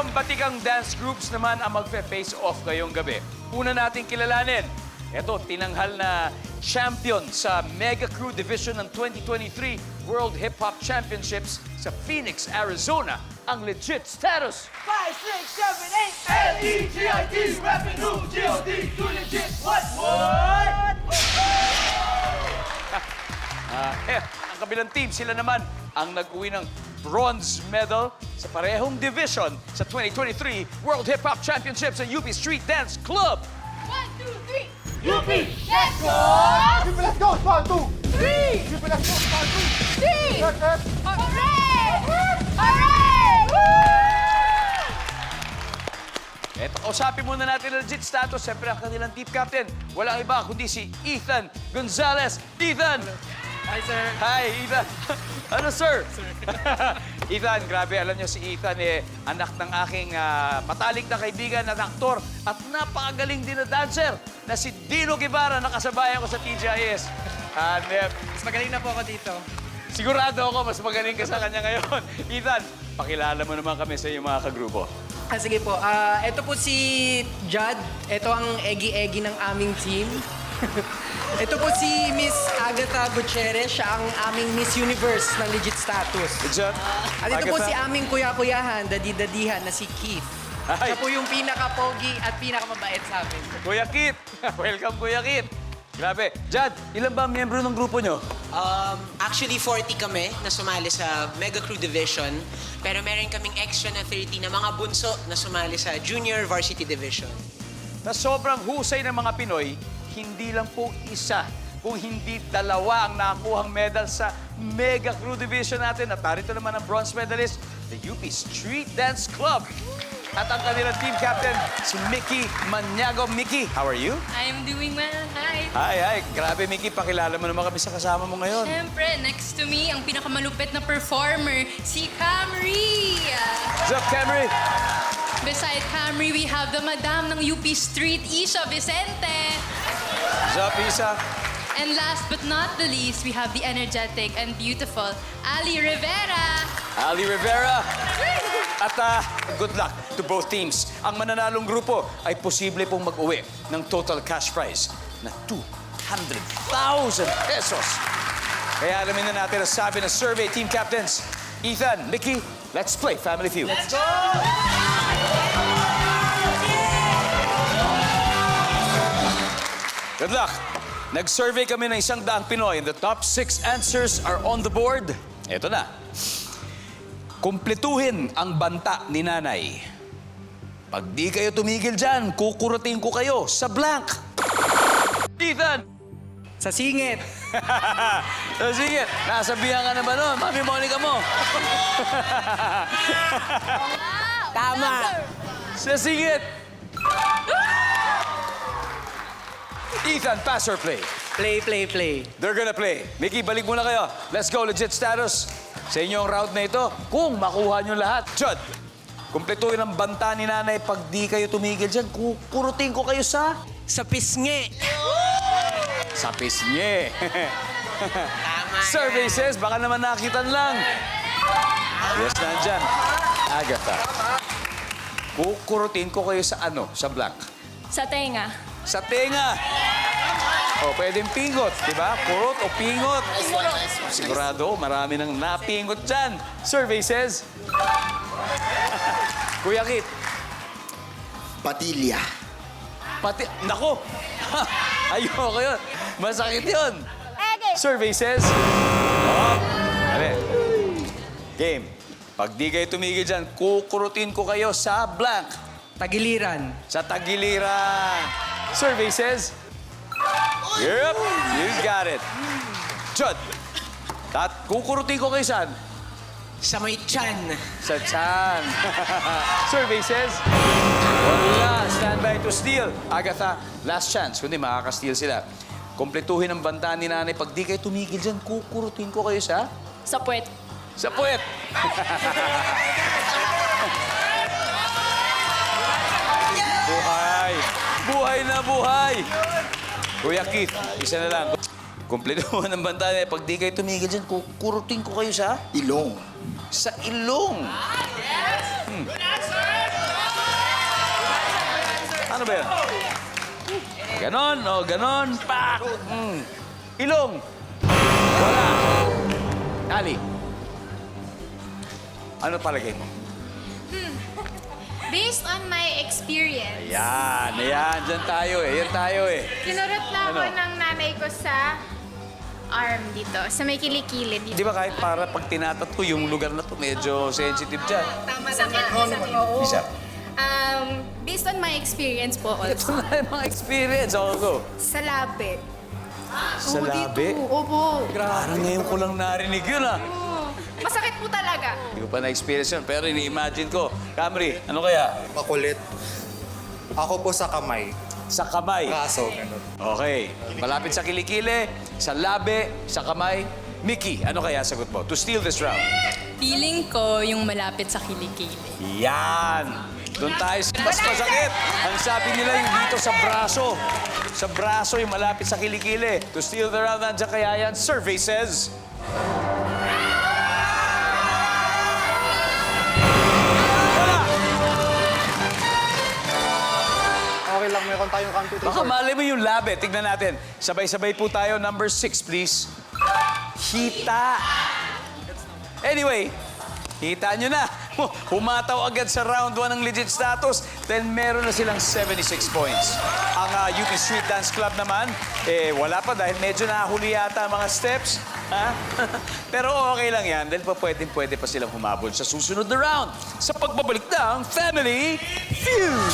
Tatlong batikang dance groups naman ang magfe-face off ngayong gabi. Una nating kilalanin, ito, tinanghal na champion sa Mega Crew Division ng 2023 World Hip Hop Championships sa Phoenix, Arizona, ang Legit Status. 5, 6, 7, 8. L-E-G-I-T, rapping new G-O-D, too legit, what? Ang kabilang team, sila naman ang nag-uwi ng bronze medal sa parehong division sa 2023 World Hip Hop Championships sa UP Street Dance Club. 1, 2, 3. UP, Let's go! let's go, 1, 2, 3. UP, let's go, 1, 2, 3. let's Hooray! Hooray! Eto, kausapin muna natin ang Legit Status. Siyempre, ang kanilang team captain. Walang iba kundi si Ethan Gonzalez. Ethan! Hi, sir. Hi, Ethan. Ano, sir? Ethan, grabe. Alam niyo, si Ethan, anak ng aking matalik na kaibigan at aktor at napakagaling din na dancer na si Dino Guevara, nakasabayan ko sa TGIS. And, Mas magaling na po ako dito. sigurado ako, mas magaling ka sa kanya ngayon. Ethan, pakilala mo naman kami sa iyong mga kagrupo. Sige po. Ito po si Judd. Ito ang eggy-eggy ng aming team. Ito po si Miss Agatha Gutierrez. Siya ang aming Miss Universe ng Legit Status. Good job. At ito po Agatha. si aming kuya-kuyahan, dadi-dadihan na si Keith. Hi. Siya po yung pinaka-pogi at pinaka-mabait sa amin. Kuya Kit. Welcome, Kuya Kit. Grabe. Jad, ilan ba ang miyembro ng grupo nyo? Actually, 40 kami na sumali sa Mega Crew Division. Pero meron kaming extra na 30 na mga bunso na sumali sa Junior Varsity Division. Na sobrang husay ng mga Pinoy, hindi lang po isa, kung hindi dalawa ang nakakuhang medal sa Mega Crew Division natin. At narito naman ang bronze medalist, the UP Street Dance Club. At ang kanilang team captain, si Mickey Maniago. Mickey, how are you? I'm doing well. Hi. Hi. Grabe, Mickey, pakilala mo naman kami sa kasama mo ngayon. Siyempre, next to me, ang pinakamalupit na performer, si Camry. What's up, Camry? Beside Camry, we have the madam ng UP Street, Isha Vicente. What's up, Isa? And last but not the least, we have the energetic and beautiful Ali Rivera. Ali Rivera. At good luck to both teams. Ang mananalong grupo ay posible pong mag-uwi ng total cash prize na 200,000 pesos. Kaya alamin na natin ang sabi ng survey team captains. Ethan, Mickey, let's play Family Feud. Let's go! Good luck. Nag-survey kami ng 100 Pinoy and the top 6 answers are on the board. Ito na. Kumpletuhin ang banta ni nanay. Pag di kayo tumigil dyan, kukurutin ko kayo sa blank. Ethan! Sa singit. Sige, nasabihan ka na ba nun? Mami Monica mo. Tama! Sa singit. Ethan, pass or play? Play. They're gonna play. Mickey, balik muna kayo. Let's go, Legit Status. Sa inyong round na ito, kung makuha nyo lahat. Judd, kumpletuhin ang banta ni nanay. Pag di kayo tumigil dyan, kukurutin ko kayo sa... Sa pisngi. Sa pisngi. Tama. Survey says, baka naman nakitan lang. Yes, nandyan. Agatha. Kukurutin ko kayo sa ano? Sa blank. Sa tenga. Sa tenga. O, pwedeng pingot, di ba? Kurot o pingot. Sigurado, marami nang napingot dyan. Survey says... Kuya Kit, Patilya. pati... Nako! Ayoko yun. Masakit yun. Survey says... Oh, ali. Game. Pag di kayo tumigil dyan, kukurutin ko kayo sa blank. Tagiliran. Sa tagiliran. Survey says... Yep, you got it. Judd, kukurutin ko kayo saan? Sa may tiyan. Sa tiyan. Survey says... Wala, stand by to steal. Agatha, last chance, kundi makaka-steal sila. Kompletuhin ang banta ni nanay. Pag di kayo tumigil dyan, kukurutin ko kayo sa... Sa puwet. Sa puwet. Buhay. Buhay na buhay. Kuya Keith, isa na lang. Kumpletuhan ang banta niya. Pag di kayo tumigil dyan, kukurutin ko kayo sa... Ilong. Sa ilong. Ano ba yan? Ganon, o ganon. Pak! Ilong. Wala. Ali. Ano palagay mo? Based on my experience, Ayan. Diyan tayo eh. Yan tayo eh. kinurot na ako Ano? ng nanay ko sa arm dito, sa may kilikili dito. Di ba kahit para pag tinatat ko, yung lugar na to medyo sensitive dyan. Isa. Based on my experience po Ito also. na yung mga experience. Ako go. Sa labi. Sa labi? Opo. Parang ngayon ko lang narinig yun ah. Masakit po talaga. Hindi ko pa na-experience yun, pero ini-imagine ko. Camry, ano kaya? Makulit. Ako po sa kamay. Sa kamay. Kaso, ganun. Okay. Malapit sa kilikili, sa labi, sa kamay. Mickey, ano kaya sagot mo? To steal this round. Feeling ko yung malapit sa kilikili. Yan! Doon tayo sa mas masakit. Ang sabi nila yung dito sa braso. Sa braso, yung malapit sa kilikili. To steal the round, nandiyan kaya yan. Survey says... Wala! Okay lang, meron tayong count to three, Baka sir. mali mo yung labi. Tignan natin. Sabay-sabay po tayo. Number 6, please. Hita. Anyway, hita nyo na. Humataw agad sa round 1 ng legit status. Then meron na silang 76 points. Ang UP Street Dance Club naman, wala pa dahil medyo nahuli yata ang mga steps. Ha? Pero okay lang yan dahil pa pwede pa silang humabol sa susunod na round. Sa pagbabalik ng Family Feud.